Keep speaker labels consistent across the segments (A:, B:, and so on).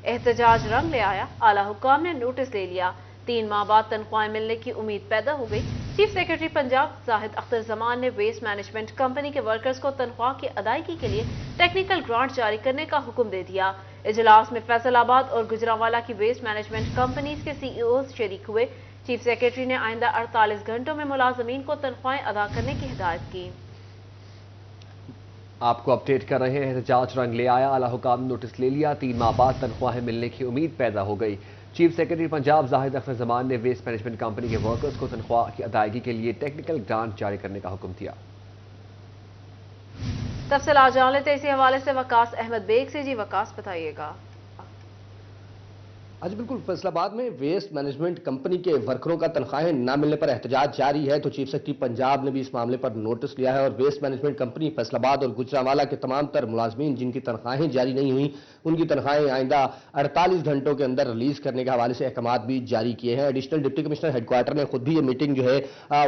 A: एहतजाज रंग ले आया, आला हुक्काम ने नोटिस ले लिया। 3 माह बाद तनख्वाहें मिलने की उम्मीद पैदा हो गई। चीफ सेक्रेटरी पंजाब जाहिद अख्तर जमान ने वेस्ट मैनेजमेंट कंपनी के वर्कर्स को तनख्वाह की अदायगी के लिए टेक्निकल ग्रांट जारी करने का हुक्म दे दिया। इजलास में फैसलाबाद और गुजरांवाला की वेस्ट मैनेजमेंट कंपनीज के सीईओ शरीक हुए। चीफ सेक्रेटरी ने आइंदा 48 घंटों में मुलाजमीन को तनख्वाहें अदा करने की हिदायत की।
B: आपको अपडेट कर रहे हैं। एहतजाज रंग ले आया, आला हुकाम ने नोटिस ले लिया। 3 माह बाद तनख्वाहें मिलने की उम्मीद पैदा हो गई। चीफ सेक्रेटरी पंजाब जाहिद अख्तर जमान ने वेस्ट मैनेजमेंट कंपनी के वर्कर्स को तनख्वाह की अदायगी के लिए टेक्निकल ग्रांट जारी करने का हुक्म दिया।
A: तफसील आज जान लेते इसी हवाले से वकास अहमद बेग से। जी वकास, बताइएगा।
C: आज बिल्कुल फैसलाबाद में वेस्ट मैनेजमेंट कंपनी के वर्करों का तनख्वाहें न मिलने पर एहतजाज जारी है। तो चीफ सेक्रेटरी पंजाब ने भी इस मामले पर नोटिस लिया है और वेस्ट मैनेजमेंट कंपनी फैसलाबाद और गुजरांवाला के तमाम तर मुलाजमीन जिनकी तनख्वाहें जारी नहीं हुई उनकी तनख्वाहें आइंदा 48 घंटों के अंदर रिलीज करने के हवाले से अहकाम भी जारी किए हैं। एडिशनल डिप्टी कमिश्नर हेडक्वार्टर ने खुद भी ये मीटिंग जो है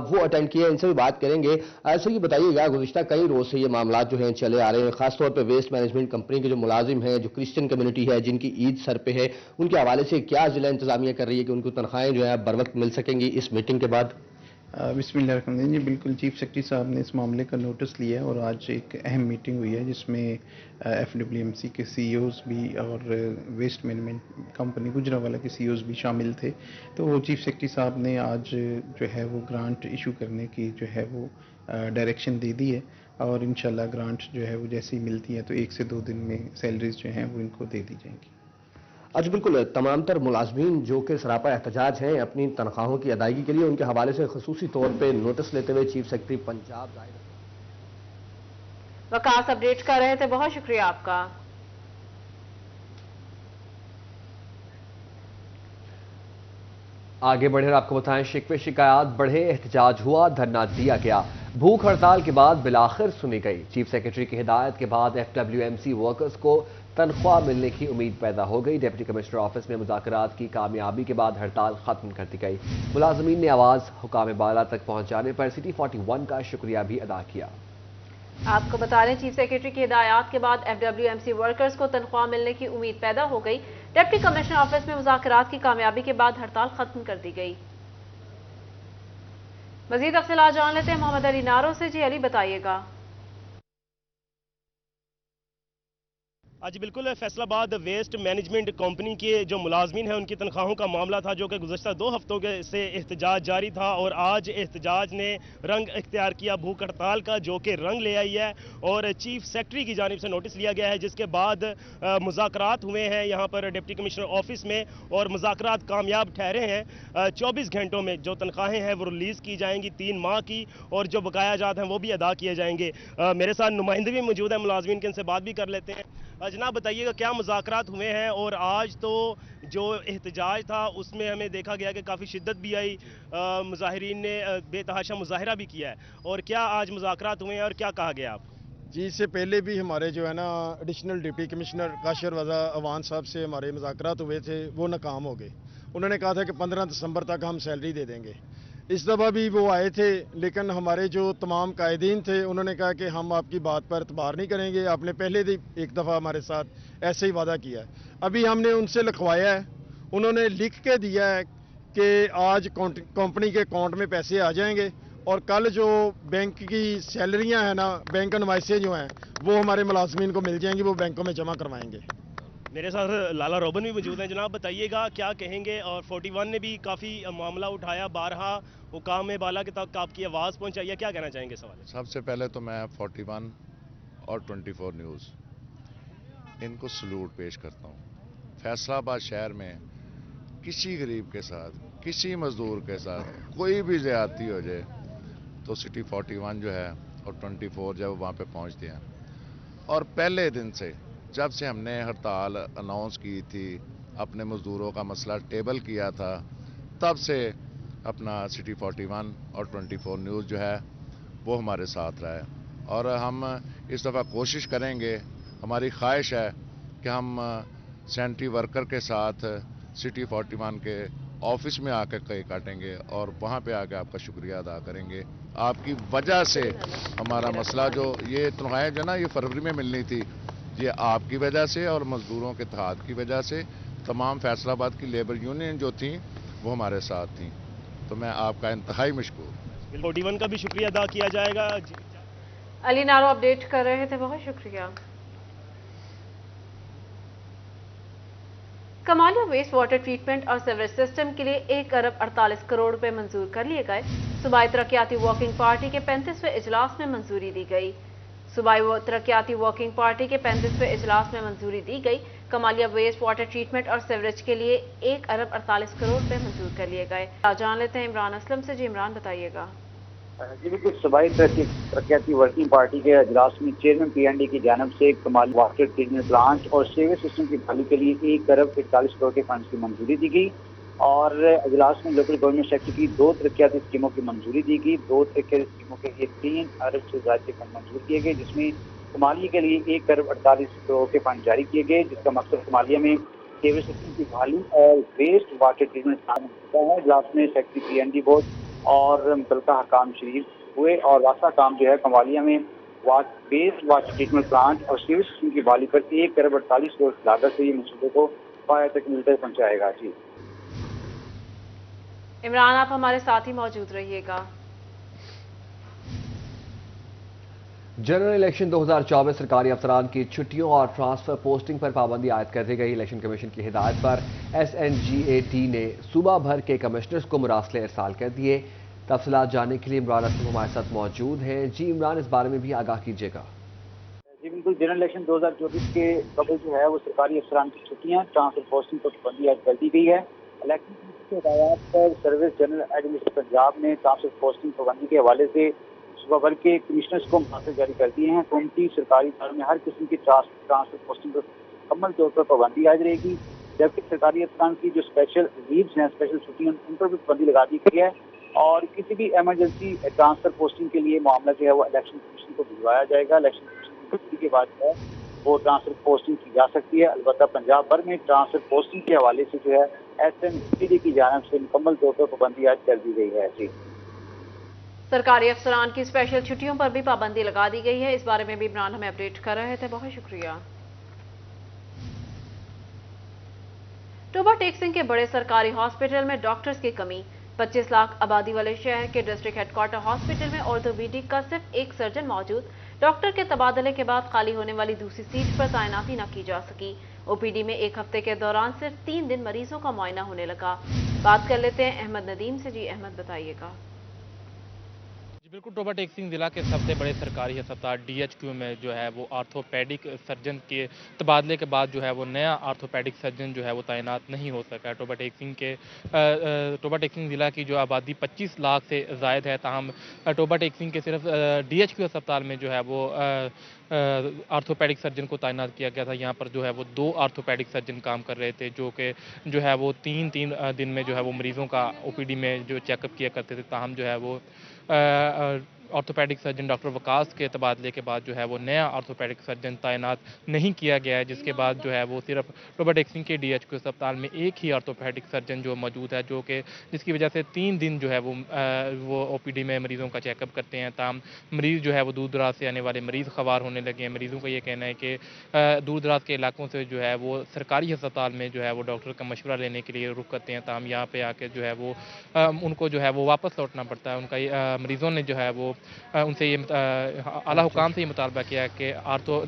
C: वो अटेंड की है। इनसे भी बात करेंगे। सर ये बताइएगा, गुज़िश्ता कई रोज से ये मामला जो है चले आ रहे हैं, खासतौर पर वेस्ट मैनेजमेंट कंपनी के जो मुलाजिम हैं, जो क्रिश्चियन कम्युनिटी है, जिनकी ईद सर पे है, उनके हवाले से क्या जिला इंतजामिया कर रही है कि उनको तनख्वाहें जो है बर वक्त मिल सकेंगी इस मीटिंग के बाद?
D: बिस्मिल्लाहिर्रहमानिर्रहीम जी, बिल्कुल चीफ सेक्रेटरी साहब ने इस मामले का नोटिस लिया है और आज एक अहम मीटिंग हुई है जिसमें FWMC के CEOs भी और वेस्ट मैनेजमेंट कंपनी गुजरांवाला के CEOs भी शामिल थे। तो चीफ सेक्रेटरी साहब ने आज जो है वो ग्रांट इशू करने की जो है वो डायरेक्शन दे दी है और इंशाल्लाह ग्रांट जो है वो जैसे ही मिलती है तो 1 से 2 दिन में सैलरीज जो हैं वो इनको दे दी जाएंगी।
C: आज बिल्कुल तमाम तर मुलाजमीन जो कि सरापा एहतजाज हैं अपनी तनख्वाहों की अदायगी के लिए, उनके हवाले से खसूसी तौर पे नोटिस लेते हुए chief secretary Punjab
A: Waqas update कर रहे थे, बहुत शुक्रिया आपका।
B: आगे बढ़े और आपको बताएं, शिकवे शिकायत बढ़े, एहतजाज हुआ, धरना दिया गया। भूख हड़ताल के बाद बिलाखिर सुनी गई। चीफ सेक्रेटरी की हिदायत के बाद FWMC वर्कर्स को तनख्वाह मिलने की उम्मीद पैदा हो गई। डिप्टी कमिश्नर ऑफिस में मुज़ाकरात की कामयाबी के बाद हड़ताल खत्म कर दी गई। मुलाजमीन ने आवाज हुकाम बाला तक पहुंचाने पर सिटी 41 का शुक्रिया भी अदा किया।
A: आपको बता दें, चीफ सेक्रेटरी की हिदायत के बाद FWMC वर्कर्स को तनख्वाह मिलने की उम्मीद पैदा हो गई। डिप्टी कमिश्नर ऑफिस में मुज़ाकरात की कामयाबी के बाद हड़ताल खत्म कर दी गई। मजीद तफसीलात जान लेते हैं मोहम्मद अली नारो से। जी अली, बताइएगा।
E: आज बिल्कुल फैसलाबाद वेस्ट मैनेजमेंट कंपनी के जो मुलाजमीन हैं उनकी तनख्वाहों का मामला था जो कि गुज़श्ता 2 हफ्तों के से एहतजाज जारी था और आज एहतजाज ने रंग इख्तियार किया भूख हड़ताल का, जो कि रंग ले आई है और चीफ सेक्रेटरी की जानिब से नोटिस लिया गया है, जिसके बाद मुज़ाकरात हुए हैं यहाँ पर डिप्टी कमिश्नर ऑफिस में और मुज़ाकरात कामयाब ठहरे हैं। 24 घंटों में जो तनख्वाहें हैं वो रिलीज़ की जाएंगी 3 माह की और जो बकाया जात हैं वो भी अदा किए जाएंगे। मेरे साथ नुमाइंदे भी मौजूद हैं मुलाजमीन के, इनसे बात भी कर लेते हैं। जनाब बताइएगा, क्या मुज़ाकरात हुए हैं और आज तो जो एहतजाज था उसमें हमें देखा गया कि काफ़ी शिद्दत भी आई, मुजाहिरीन ने बेतहाशा मुजाहरा भी किया है, और क्या आज मुज़ाकरात हुए हैं और क्या कहा गया आपको?
F: जी, इससे पहले भी हमारे जो है ना एडिशनल डिप्टी कमिश्नर काशिर वज़ा अवान साहब से हमारे मुज़ाकरात हुए थे, वो नाकाम हो गए। उन्होंने कहा था कि 15 दिसंबर तक हम सैलरी दे देंगे। इस दफ़ा भी वो आए थे लेकिन हमारे जो तमाम कायदीन थे उन्होंने कहा कि हम आपकी बात पर एतबार नहीं करेंगे, आपने पहले भी एक दफ़ा हमारे साथ ऐसे ही वादा किया है। अभी हमने उनसे लिखवाया है, उन्होंने लिख के दिया है कि आज कंपनी के अकाउंट में पैसे आ जाएंगे और कल जो बैंक की सैलरियां हैं ना, बैंक इनवॉइसें जो हैं वो हमारे मुलाजमीन को मिल जाएंगी, वो बैंकों में जमा करवाएंगे।
E: मेरे साथ लाला रोबन भी मौजूद हैं। जनाब बताइएगा क्या कहेंगे, और 41 ने भी काफ़ी मामला उठाया, बारहा हुकाम बाला के तक आपकी आवाज़ पहुंचाई है, क्या कहना चाहेंगे सवाल?
G: सबसे पहले तो मैं 41 और 24 न्यूज़ इनको सलूट पेश करता हूँ। फैसलाबाद शहर में किसी गरीब के साथ, किसी मजदूर के साथ कोई भी ज़्यादती हो जाए तो सिटी 41 जो है और 24 जब वहाँ पे पहुँचते हैं, और पहले दिन से जब से हमने हड़ताल अनाउंस की थी, अपने मजदूरों का मसला टेबल किया था, तब से अपना सिटी 41 और 24 न्यूज़ जो है वो हमारे साथ रहा है और हम इस दफ़ा कोशिश करेंगे, हमारी ख्वाहिश है कि हम सैनिटरी वर्कर के साथ सिटी 41 के ऑफिस में आकर केक काटेंगे और वहाँ पे आकर आपका शुक्रिया अदा करेंगे। आपकी वजह से हमारा मसला जो ये तनख्वाहें जो ना ये फरवरी में मिलनी थी, ये आपकी वजह से और मजदूरों के इत्तेहाद की वजह से तमाम फैसलाबाद की लेबर यूनियन जो थी वो हमारे साथ थी, तो मैं आपका इंतहाई मशकूर।
E: 41 का भी शुक्रिया अदा किया जाएगा।
A: अली नारो अपडेट कर रहे थे, बहुत शुक्रिया। कमालिया वेस्ट वाटर ट्रीटमेंट और सीवरेज सिस्टम के लिए 1 अरब 48 करोड़ रुपए मंजूर कर लिए गए। सूबाई तरक्याती वर्किंग पार्टी के 35वें इजलास में मंजूरी दी गई। सूबाई तरक्याती वर्किंग पार्टी के 35वें इजलास में मंजूरी दी गई। कमालिया वेस्ट वाटर ट्रीटमेंट और सीवरेज के लिए 1 अरब 48 करोड़ रुपए मंजूर कर लिए गए। जान लेते हैं इमरान असलम से। जी इमरान, बताइएगा।
H: जी बिल्कुल, सूबाई तरक्याती वर्किंग पार्टी के अजलास में चेयरमैन PND की जानब से कमाल वाटर ट्रीटमेंट प्लांट और सीवेज सिस्टम की बहाली के लिए 1 अरब 41 करोड़ के फंड की मंजूरी दी गई और अजलास में लोकल गवर्नमेंट सेक्टर की 2 तरक्याती स्कीमों की मंजूरी दी गई। 2 तरक्याती स्कीमों के लिए 3 अरब से ज्यादा के फंड मंजूर किए गए, जिसमें कमालिया के लिए 1 अरब 48 करोड़ के फंड जारी किए गए, जिसका मकसद कमालिया में सीवेज सिस्टम की बहाली और वेस्ट वाटर ट्रीटमेंट प्लांट होता है। अजलास में सेक्रेटरी PND बोर्ड और मुतल्लिका हकाम शरीफ हुए और वासा काम जो है कमालिया में वेस्ट वाटर ट्रीटमेंट प्लांट और सीवेज सिस्टम की बहाली पर 1 अरब 48 करोड़ की लागत से ये मंसूबे को पाया तक मिलकर पहुंचाएगा। जी
A: इमरान, आप हमारे साथ ही मौजूद रहिएगा।
B: जनरल इलेक्शन 2024 सरकारी अफसरान की छुट्टियों और ट्रांसफर पोस्टिंग पर पाबंदी आयद कर दी गई। इलेक्शन कमीशन की हिदायत पर SNGAT ने सूबा भर के कमिश्नर्स को मुरासले इरसाल कर दिए। तफसीलात जानने के लिए इमरान असलम हमारे साथ मौजूद हैं। जी इमरान, इस बारे में भी आगाह कीजिएगा।
H: जी बिल्कुल, जनरल इलेक्शन 2024 के कबल जो है वो सरकारी अफसरान की छुट्टियां, ट्रांसफर पोस्टिंग पर पाबंदी आयद कर दी गई है। इलेक्शन कमीशन की हिदायत पर सर्विस जनरल एडमिनिस्ट्रेशन पंजाब ने ट्रांसफर पोस्टिंग पाबंदी के हवाले से सूबा भर के कमिश्नर्स को मुआवजे जारी कर दिए हैं। हुकूमती सरकारी इदारों में हर किस्म की ट्रांसफर पोस्टिंग पर मुकम्मल तौर पर पाबंदी आयद रहेगी, जबकि सरकारी अफसरान की जो स्पेशल लीव्स हैं, स्पेशल छुट्टियां, उन पर भी पाबंदी लगा दी गई है और किसी भी एमरजेंसी ट्रांसफर पोस्टिंग के लिए मामला जो है वो इलेक्शन कमीशन को भिजवाया जाएगा। इलेक्शन कमीशन की मंजूरी के बाद जो है वो ट्रांसफर पोस्टिंग की जा सकती है। अलबत्ता पंजाब भर में ट्रांसफर पोस्टिंग के हवाले से जो है SNGAT की जानब से मुकम्मल तौर पर पाबंदी आयद कर दी गई है। जी
A: सरकारी अफसरान की स्पेशल छुट्टियों पर भी पाबंदी लगा दी गई है। इस बारे में भी इमरान हमें अपडेट कर रहे थे, बहुत शुक्रिया। टोबा टेक-सिंह के बड़े सरकारी हॉस्पिटल में डॉक्टर्स की कमी। 25 लाख आबादी वाले शहर के डिस्ट्रिक्ट हेडक्वार्टर हॉस्पिटल में ऑर्थोपेडिक का सिर्फ एक सर्जन मौजूद। डॉक्टर के तबादले के बाद खाली होने वाली दूसरी सीट पर तैनाती न की जा सकी। OPD में 1 हफ्ते के दौरान सिर्फ 3 दिन मरीजों का मुआयना होने लगा। बात कर लेते हैं अहमद नदीम से। जी अहमद, बताइएगा।
I: जी बिल्कुल, टोबा टेक-सिंह जिला के सबसे बड़े सरकारी अस्पताल DHQ में जो है वो आर्थोपेडिक सर्जन के तबादले के बाद जो है वो नया आर्थोपेडिक सर्जन जो है वो तैनात नहीं हो सका है। टोबा टेक-सिंह जिला की जो आबादी 25 लाख से ज़ायद है, ताहम टोबा टेक-सिंह के सिर्फ DHQ अस्पताल में जो है वो आर्थोपेडिक सर्जन को तैनात किया गया था। यहाँ पर जो है वो 2 आर्थोपेडिक सर्जन काम कर रहे थे, जो कि जो है वो 3 दिन में जो है वो मरीज़ों का OPD में जो चेकअप किया करते थे। ताहम जो है वो ऑर्थोपेडिक सर्जन डॉक्टर वकास के तबादले के बाद जो है वो नया ऑर्थोपेडिक सर्जन तैनात नहीं किया गया है, जिसके बाद जो है वो सिर्फ टोबा टेक-सिंह के DHQ अस्पताल में एक ही ऑर्थोपेडिक सर्जन जो मौजूद है, जो कि जिसकी वजह से 3 दिन जो है वो OPD में मरीज़ों का चेकअप करते हैं। ताम मरीज़ जो है वो दूर दराज से आने वाले मरीज़ ख़वार होने लगे हैं। मरीज़ों का ये कहना है कि दूर दराज के इलाकों से जो है वो सरकारी अस्पताल में जो है वो डॉक्टर का मशवरा लेने के लिए रुख करते हैं। ताम यहाँ पे आके जो है वो उनको जो है वो वापस लौटना पड़ता है। उनका मरीज़ों ने जो है वो उनसे ये आला हुकाम से ये मुतालबा किया कि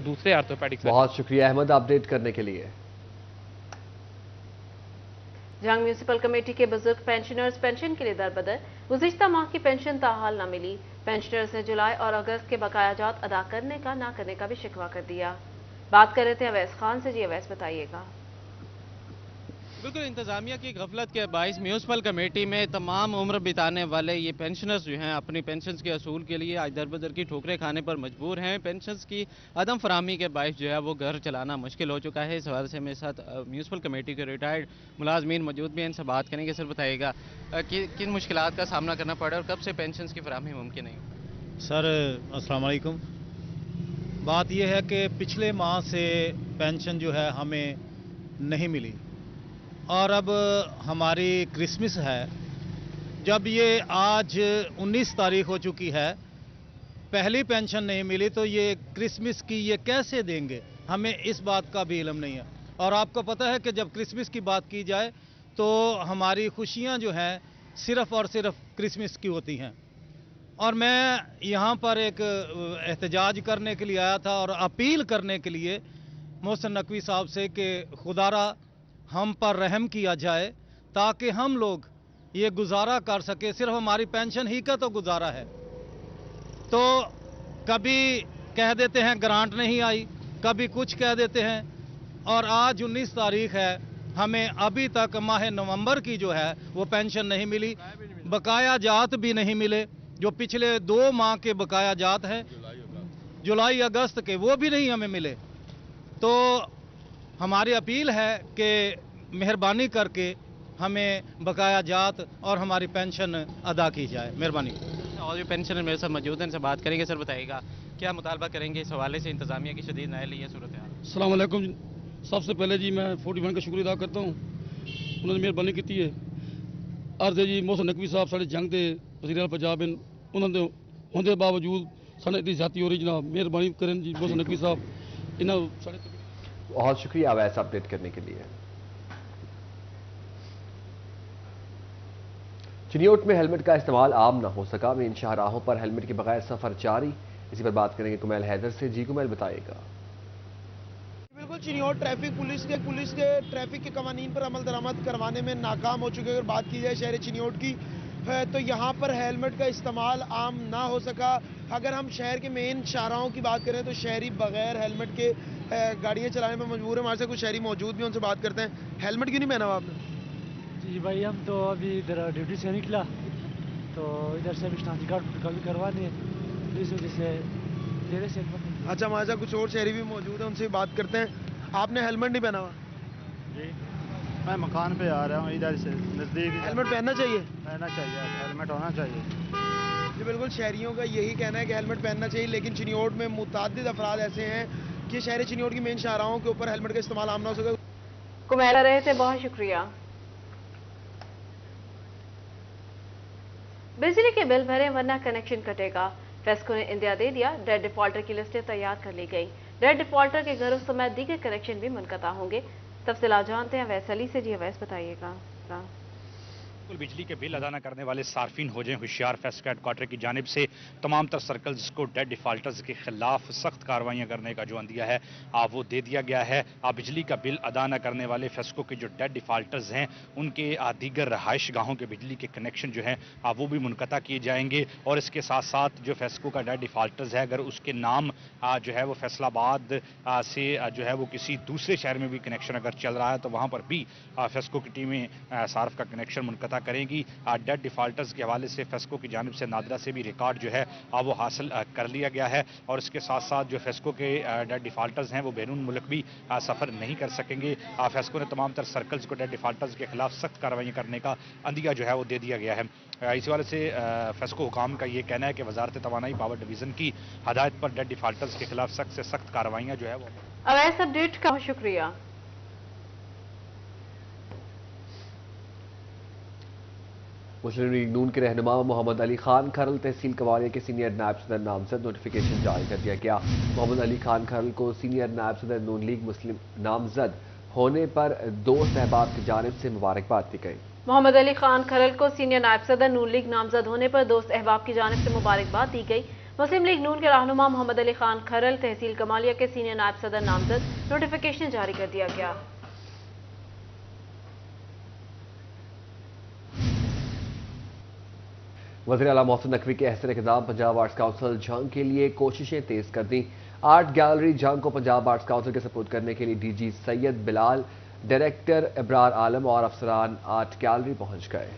I: दूसरे आर्थोपेडिक।
B: बहुत शुक्रिया अहमद अपडेट करने के लिए।
A: जंग म्यूनिसिपल कमेटी के बुजुर्ग पेंशनर्स पेंशन के लिए दरबदर। गुज़िश्ता माह की पेंशन ताहाल न मिली। पेंशनर्स ने जुलाई और अगस्त के बकाया जात अदा करने का ना करने का भी शिकवा कर दिया। बात कर रहे थे अवैस खान से। जी अवैस, बताइएगा।
J: बिल्कुल, इंतज़ामिया की गफलत के बाइस म्यूनसिपल कमेटी में तमाम उम्र बिताने वाले ये पेंशनर्स जो हैं अपनी पेंशन्स के असूल के लिए आज दरबदर की ठोकरें खाने पर मजबूर हैं। पेंशन्स की अदम फराहमी के बाइस जो है वो घर चलाना मुश्किल हो चुका है। इस हवाले से मेरे साथ म्यूनसिपल कमेटी के रिटायर्ड मुलाजमीन मौजूद भी हैं, इनसे बात करेंगे। सर बताइएगा कि किन मुश्किलात का सामना करना पड़ा और कब से पेंशन्स की फराहमी मुमकिन है?
K: सर अस्सलाम वालेकुम। बात यह है कि पिछले माह से पेंशन जो है हमें नहीं मिली और अब हमारी क्रिसमस है। जब ये आज 19 तारीख हो चुकी है, पहली पेंशन नहीं मिली तो ये क्रिसमस की ये कैसे देंगे, हमें इस बात का भी इल्म नहीं है। اور آپ کو پتہ ہے کہ جب کرسمس کی بات کی جائے تو ہماری خوشیاں جو ہیں صرف اور صرف کرسمس کی ہوتی ہیں. اور میں یہاں پر ایک احتجاج کرنے کے لیے آیا تھا اور اپیل کرنے کے لیے محسن نقوی صاحب سے کہ خدا را ہم پر رحم کیا جائے تاکہ ہم لوگ یہ گزارا کر سکے. صرف ہماری پینشن ہی کا تو گزارا ہے. تو کبھی کہہ دیتے ہیں گرانٹ نہیں آئی, کبھی کچھ کہہ دیتے ہیں, اور آج 19 تاریخ ہے, ہمیں ابھی تک ماہ نومبر کی جو ہے وہ پینشن نہیں ملی, بقایا جات بھی نہیں ملے. جو پچھلے 2 ماہ کے بقایا جات ہیں جولائی اگست کے, وہ بھی نہیں ہمیں ملے. تو ہماری اپیل ہے کہ مہربانی کر کے ہمیں بقایا جات اور ہماری پینشن ادا کی جائے. مہربانی.
J: اور جو پینشنر میرے ساتھ موجود ہیں, ان سے بات کریں گے. سر بتائیے گا کیا مطالبہ کریں گے اس حوالے سے؟ انتظامیہ کی شدید نااہلی ہے صورتحال.
L: السلام علیکم. سب سے پہلے جی میں 41 کا شکریہ ادا کرتا ہوں, انہوں نے مہربانی کی ہے. عرض ہے جی محسن نقوی صاحب سارے جنگ دے وزیر اعلیٰ پنجاب ہیں, انہوں نے ہونے باوجود سارے اتنی زیادتی ہو رہی. جناب مہربانی کریں جی محسن نقوی صاحب.
B: بہت شکریہ اویس اپڈیٹ کرنے کے لیے. چنیوٹ میں ہیلمٹ کا استعمال عام نہ ہو سکا, مین شاہراہوں پر ہیلمٹ کے بغیر سفر جاری. اسی پر بات کریں گے کمیل حیدر سے. جی کمیل بتائے گا.
M: بالکل, چنیوٹ ٹریفک پولیس کے ٹریفک کے قوانین پر عمل درآمد کروانے میں ناکام ہو چکے. اگر بات کی جائے شہر چنیوٹ کی تو یہاں پر ہیلمٹ کا استعمال عام نہ ہو سکا. اگر ہم شہر کے مین شاہراہوں کی بات کریں تو شہری بغیر ہیلمٹ کے گاڑیاں چلانے میں مجبور ہیں. ہمارے سے کچھ شہری موجود بھی, ان سے بات کرتے ہیں. ہیلمٹ کیوں نہیں پہنا ہوا آپ نے؟
N: جی بھائی, ہم تو ابھی ادھر ڈیوٹی سے نکلا تو ادھر سے شناختی کارڈ کبھی کروانے ہیں, اس وجہ سے دیر سے.
M: اچھا, ہمارے ساتھ کچھ اور شہری بھی موجود ہیں, ان سے بات کرتے ہیں. آپ نے ہیلمٹ نہیں پہنا ہوا؟
O: جی میں مکان پہ آ رہا ہوں ادھر سے نزدیک.
M: ہیلمٹ پہننا چاہیے؟
O: پہننا چاہیے, ہیلمٹ ہونا چاہیے.
M: جی بالکل, شہریوں کا یہی کہنا ہے کہ ہیلمٹ پہننا چاہیے, لیکن چنیوٹ میں متعدد افراد ایسے ہیں کہ شہر چنیوٹ کی مین شاہراہوں کے اوپر ہیلمٹ کا استعمال عام نہ ہو سکے.
A: کمیلا رہے تھے, بہت شکریہ. بجلی کے بل بھرے ورنہ کنیکشن کٹے گا, فیسکو نے اندیا دے دیا. ڈیڈ ڈیفالٹر کی لسٹیں تیار کر لی گئی. ڈیڈ ڈیفالٹر کے گھروں سمیت دیگر کنیکشن بھی منقطع ہوں گے. تفصیلات جانتے ہیں اویس علی سے. جی اویس بتائیے گا.
P: بجلی کے بل ادا نہ کرنے والے صارفین ہو جائیں ہوشیار. فیسکو ہیڈ کوارٹر کی جانب سے تمام تر سرکلز کو ڈیڈ ڈیفالٹرز کے خلاف سخت کارروائیاں کرنے کا جو عندیہ ہے وہ دے دیا گیا ہے. بجلی کا بل ادا نہ کرنے والے فیسکو کے جو ڈیڈ ڈیفالٹرز ہیں ان کے دیگر رہائش گاہوں کے بجلی کے کنیکشن جو ہیں وہ بھی منقطع کیے جائیں گے. اور اس کے ساتھ ساتھ جو فیسکو کا ڈیڈ ڈیفالٹرز ہے, اگر اس کے نام جو ہے وہ فیصل آباد سے جو ہے وہ کسی دوسرے شہر میں بھی کنیکشن اگر چل رہا ہے تو وہاں پر بھی فیسکو کی ٹیمیں صارف کا کنیکشن منقطع کریں گی. ڈیڈ ڈیفالٹرز کے حوالے سے فیسکو کی جانب سے نادرا سے بھی ریکارڈ جو ہے وہ حاصل کر لیا گیا ہے. اور اس کے ساتھ ساتھ جو فیسکو کے ڈیڈ ڈیفالٹرز ہیں وہ بیرون ملک بھی سفر نہیں کر سکیں گے. فیسکو نے تمام تر سرکلز کو ڈیڈ ڈیفالٹرز کے خلاف سخت کارروائیاں کرنے کا عندیہ جو ہے وہ دے دیا گیا ہے. اسی والے سے فیسکو حکام کا یہ کہنا ہے کہ وزارت توانائی پاور ڈویژن کی ہدایت پر ڈیڈ ڈیفالٹرز کے خلاف سخت سے سخت کارروائیاں جو ہے وہ.
A: اویس اپڈیٹ کا شکریہ.
B: مسلم لیگ نون کے رہنما محمد علی خان کھرل تحصیل کوالیہ کے سینئر نائب صدر نامزد. نوٹیفیکیشن جاری کر دیا گیا. محمد علی خان کھرل کو سینئر نائب صدر نون لیگ مسلم نامزد ہونے پر دوست احباب کی جانب سے مبارکباد دی گئی.
A: محمد علی خان کھرل کو سینئر نائب صدر نون لیگ نامزد ہونے پر دوست احباب کی جانب سے مبارکباد دی گئی. مسلم لیگ نون کے رہنما محمد علی خان کھرل تحصیل کمالیہ کے سینئر نائب صدر نامزد. نوٹیفیکیشن جاری کر دیا گیا.
B: وزیر اعلیٰ محسن نقوی کے احسن اقدام پنجاب آرٹس کونسل جھنگ کے لیے کوششیں تیز کر دیں. آرٹ گیلری جھنگ کو پنجاب آرٹس کونسل کے سپورٹ کرنے کے لیے ڈی جی سید بلال, ڈائریکٹر ابرار عالم اور افسران آرٹ گیلری پہنچ گئے.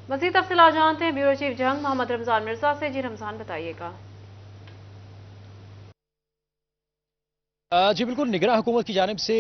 A: مزید تفصیلات جانتے ہیں بیورو چیف جھنگ محمد رمضان مرزا سے. جی رمضان بتائیے گا.
Q: جی بالکل, نگراں حکومت کی جانب سے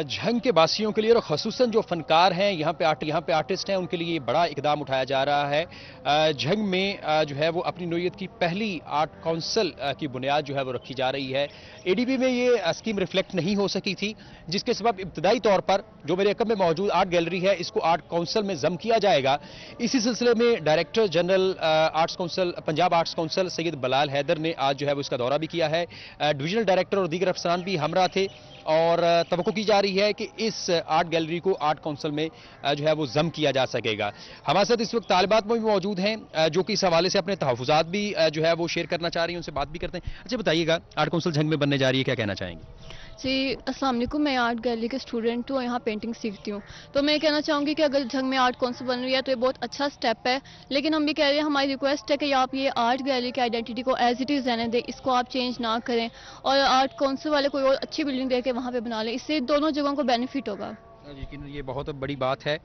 Q: جھنگ کے باسیوں کے لیے اور خصوصاً جو فنکار ہیں یہاں پہ آرٹسٹ ہیں ان کے لیے بڑا اقدام اٹھایا جا رہا ہے. جھنگ میں جو ہے وہ اپنی نوعیت کی پہلی آرٹ کونسل کی بنیاد جو ہے وہ رکھی جا رہی ہے. اے ڈی بی میں یہ اسکیم ریفلیکٹ نہیں ہو سکی تھی, جس کے سبب ابتدائی طور پر جو میرے عقب میں موجود آرٹ گیلری ہے اس کو آرٹ کونسل میں ضم کیا جائے گا. اسی سلسلے میں director general arts council Punjab arts council Syed Bilal Haider نے آج جو ہے وہ اس کا دورہ بھی کیا ہے. ڈویژنل ڈائریکٹر اور دیگر افسران بھی ہمراہ تھے اور توقع کی جا رہی ہے کہ اس آرٹ گیلری کو آرٹ کونسل میں جو ہے وہ ضم کیا جا سکے گا. ہمارے ساتھ اس وقت طالبات میں بھی موجود ہیں جو کہ اس حوالے سے اپنے تحفظات بھی جو ہے وہ شیئر کرنا چاہ رہی ہیں, ان سے بات بھی کرتے ہیں. اچھا بتائیے گا, آرٹ کونسل جھنگ میں بننے جا رہی ہے, کیا کہنا چاہیں گے؟
R: جی السلام علیکم. میں آرٹ گیلری کے اسٹوڈنٹ ہوں اور یہاں پینٹنگ سیکھتی ہوں. تو میں کہنا چاہوں گی کہ اگر جھنگ میں آرٹ کونسل بن رہی ہے تو یہ بہت اچھا سٹیپ ہے, لیکن ہم بھی کہہ رہے ہیں, ہماری ریکویسٹ ہے کہ آپ یہ آرٹ گیلری کی آئیڈینٹی کو ایز اٹ از رہنے دیں, اس کو آپ چینج نہ کریں, اور آرٹ کونسل والے کوئی اور اچھی بلڈنگ دے کے وہاں پہ بنا لیں. اس سے دونوں جگہوں کو بینیفٹ ہوگا.
Q: یقیناً یہ بہت بڑی بات ہے.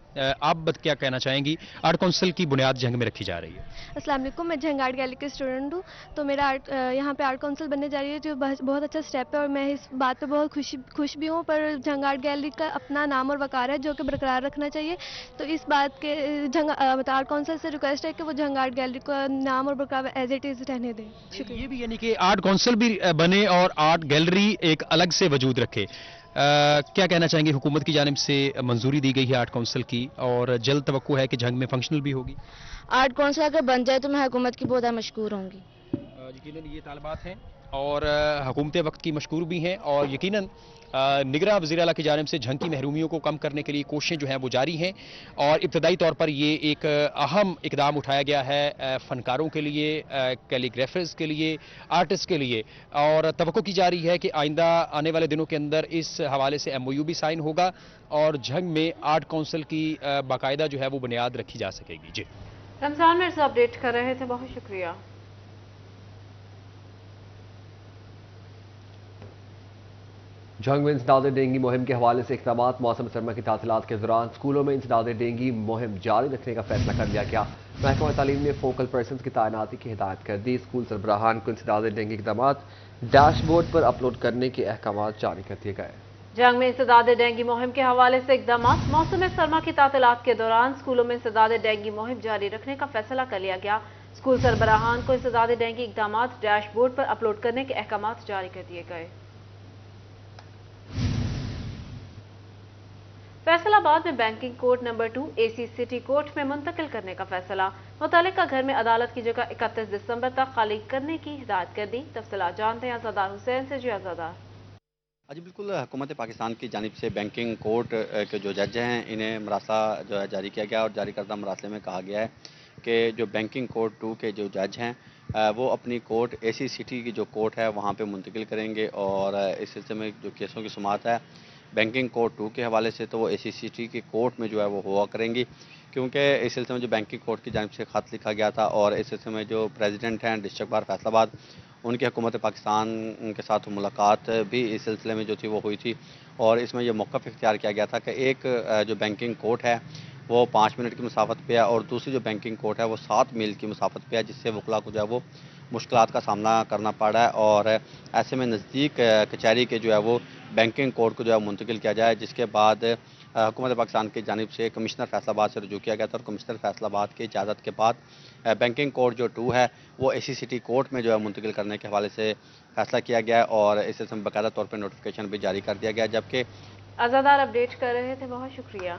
Q: آپ کیا کہنا چاہیں گی؟ آرٹ کونسل کی بنیاد جھنگ میں رکھی جا رہی ہے.
S: السلام علیکم. میں جھنگ آرٹ گیلری کے اسٹوڈنٹ ہوں. تو میرا یہاں پہ آرٹ کونسل بننے جا رہی ہے جو بہت اچھا سٹیپ ہے, اور میں اس بات پہ بہت خوش بھی ہوں. پر جھنگ آرٹ گیلری کا اپنا نام اور وقار ہے جو کہ برقرار رکھنا چاہیے. تو اس بات کے آرٹ کونسل سے ریکویسٹ ہے کہ وہ جھنگ آرٹ گیلری کا نام اور برقرار ایز اٹ از رہنے دیں. شکریہ.
Q: یہ بھی یعنی کہ آرٹ کونسل بھی بنے اور آرٹ گیلری ایک الگ سے وجود رکھے. کیا کہنا چاہیں گے؟ حکومت کی جانب سے منظوری دی گئی ہے آرٹ کونسل کی, اور جلد توقع ہے کہ جھنگ میں فنکشنل بھی ہوگی.
T: آرٹ کونسل اگر بن جائے تو میں حکومت کی بہت مشکور ہوں گی.
Q: یقیناً یہ طالبات ہیں اور حکومت وقت کی مشکور بھی ہیں, اور یقیناً نگراں وزیر اعلیٰ کی جانب سے جھنگ کی محرومیوں کو کم کرنے کے لیے کوششیں جو ہیں وہ جاری ہیں, اور ابتدائی طور پر یہ ایک اہم اقدام اٹھایا گیا ہے فنکاروں کے لیے, کیلیگرافرز کے لیے, آرٹسٹ کے لیے, اور توقع کی جا رہی ہے کہ آئندہ آنے والے دنوں کے اندر اس حوالے سے MOU بھی سائن ہوگا اور جھنگ میں آرٹ کونسل کی باقاعدہ جو ہے وہ بنیاد رکھی جا سکے گی. جی
A: رمضان مرزا اپڈیٹ کر رہے تھے, بہت شکریہ.
B: جھنگ میں انسداد ڈینگی مہم کے حوالے سے اقدامات. موسم سرما کی تعطیلات کے دوران اسکولوں میں انسداد ڈینگی مہم جاری رکھنے کا فیصلہ کر لیا گیا. محکمہ تعلیم نے فوکل پرسنز کی تعیناتی کی ہدایت کر دی. اسکول سربراہان کو انسداد ڈینگی اقدامات ڈیش بورڈ پر اپلوڈ کرنے کے احکامات جاری کر دیے گئے.
A: جنگ میں انسداد ڈینگی مہم کے حوالے سے اقدامات. موسم سرما کی تعطیلات کے دوران اسکولوں میں انسداد ڈینگی مہم جاری رکھنے کا فیصلہ کر لیا گیا. اسکول سربراہان کو انسداد ڈینگی اقدامات ڈیش بورڈ پر اپلوڈ کرنے کے احکامات جاری کر دیے گئے. فیصل آباد میں banking court number 2 AC city court میں منتقل کرنے کا فیصلہ. متعلقہ گھر میں عدالت کی جگہ 31 دسمبر تک خالی کرنے کی ہدایت کر دی. تفصیلات جانتے ہیں آزادار حسین سے. جی آزادار.
U: جی بالکل, حکومت پاکستان کی جانب سے بینکنگ کورٹ کے جو جج ہیں انہیں مراسلہ جو ہے جاری کیا گیا, اور جاری کردہ مراسلے میں کہا گیا ہے کہ جو بینکنگ کورٹ 2 کے جو جج ہیں وہ اپنی کورٹ AC سٹی کی جو کورٹ ہے وہاں پہ منتقل کریں گے, اور اس سلسلے میں جو کیسوں کی سماعت ہے بینکنگ کورٹ 2 کے حوالے سے تو وہ AC سٹی کی کورٹ میں جو ہے وہ ہوا کریں گی, کیونکہ اس سلسلے میں جو بینکنگ کورٹ کی جانب سے خط لکھا گیا تھا, اور اس سلسلے میں جو پریزیڈنٹ ہیں ڈسٹرکٹ بار فیصل آباد ان کی حکومت پاکستان کے ساتھ ملاقات بھی اس سلسلے میں جو تھی وہ ہوئی تھی, اور اس میں یہ موقف اختیار کیا گیا تھا کہ ایک جو بینکنگ کورٹ ہے وہ 5 منٹ کی مسافت پہ ہے, اور دوسری جو بینکنگ کورٹ ہے وہ 7 میل کی مسافت پہ ہے, جس سے وکلاء کو جو ہے وہ مشکلات کا سامنا کرنا پڑا ہے. اور ایسے میں نزدیک کچہری کے جو ہے وہ بینکنگ کورٹ کو جو ہے منتقل کیا جائے, جس کے بعد حکومت پاکستان کی جانب سے کمشنر فیصل آباد سے رجوع کیا گیا تھا, اور کمشنر فیصل آباد کی اجازت کے بعد بینکنگ کورٹ جو 2 ہے وہ AC سٹی کورٹ میں جو ہے منتقل کرنے کے حوالے سے فیصلہ کیا گیا ہے, اور اس سلسلے میں باقاعدہ طور پر نوٹیفیکیشن بھی جاری کر دیا گیا. جبکہ
A: آزادار اپڈیٹ کر رہے تھے, بہت شکریہ.